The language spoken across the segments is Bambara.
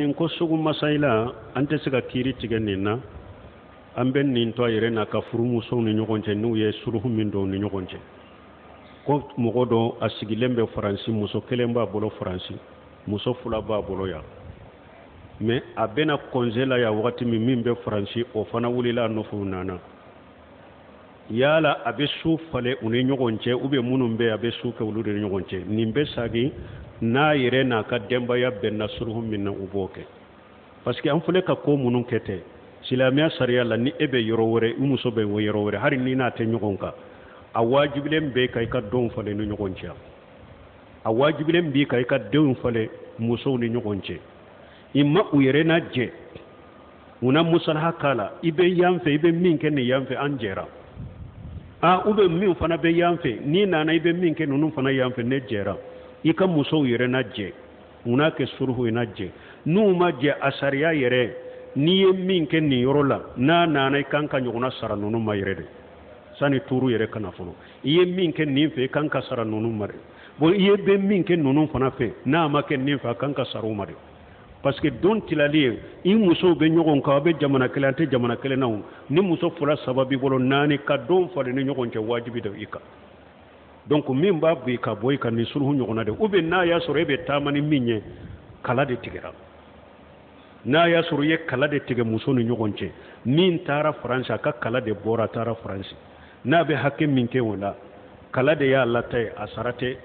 nin ko sugu masaila an tɛ se ka kiiri tigɛ nin na an bɛ nin to a yɛrɛ n'a ka furumusow ni ɲɔgɔn cɛ n'u ye suruhu min don ni ɲɔgɔn cɛ ko mɔgɔ dɔ a sigilen bɛ Faransi muso kelen b'a bolo Faransi muso fila b'a bolo yan mais a bɛna congé la yan wagati min bɛ Faransi o fana wulila a nɔfɛ u nana yala a bɛ su falen u ni ɲɔgɔn cɛ ou bien minnu bɛ a bɛ su kɛ olu de ni ɲɔgɔn cɛ nin bɛ sagi n'a yɛrɛ n'a ka denbaya bɛnna suruhu min na u b'o kɛ parce que an filɛ ka ko minnu kɛ tɛ silamɛya sariya la ni e bɛ yɔrɔ wɛrɛ i muso bɛ yɔrɔ wɛrɛ hali ni n'a tɛ ɲɔgɔn kan a wajibilen bɛ ka i ka denw falen ni ɲɔgɔn cɛ a wajibilen bɛ ka i ka denw falen musow ni ɲɔgɔn cɛ i ma u yɛrɛ na jɛ una musalaha k'a la i bɛ yan fɛ i bɛ min kɛ nin yan fɛ an jɛra u bɛ min fana bɛ yan fɛ n'i nana i bɛ min kɛ ninnu fana yan fɛ ne jɛra i ka musow yɛrɛ na jɛ una kɛ suruhu i na jɛ n'u ma jɛ a sariya yɛrɛ n'i ye min kɛ nin yɔrɔ la n'a nana i kan ka ɲɔgɔnna sara ninnu ma yɛrɛ de sani tuuru yɛrɛ kana fɔlɔ i ye min kɛ nin fɛ i kan ka sara ninnu ma de bon i ye bɛ min kɛ ninnu fana fɛ n'a ma kɛ nin fɛ a kan ka sara u ma de parce que don tilali ye i musow bɛ ɲɔgɔn kan a bɛ jamana kelen an tɛ jamana kelen na ni muso fila saba b'i bolo naani ka don falen ni ɲɔgɔn cɛ wajibi de i kan donc min b'a bi ka bɔ i kan ni suruhu ɲɔgɔnna de ou bien n'a y'a sɔrɔ e bɛ taama ni min ye kala de tigɛra n'a y'a sɔrɔ i ye kala de tigɛ muso ni ɲɔgɔn cɛ min taara Faransi a ka kala de bɔra a taara Faransi n'a bɛ hakɛ min kɛ o la kala de y'a lata ye a sara tɛ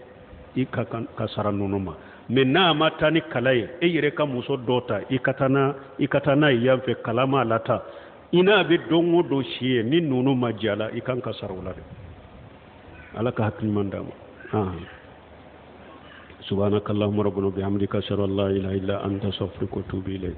i ka sara ninnu ma mais n'a ma taa ni kala ye e yɛrɛ ka muso dɔ ta i ka taa n'a ye yan fɛ kala ma lata i n'a bɛ don o don si ye ni ninnu ma jɛ a la i kan ka sara o la de ala ka hakiliman d'a ma subhanakallahumma rabbana bihamdika ashhadu an la ilaha illa anta astaghfiruka wa atubu ilayk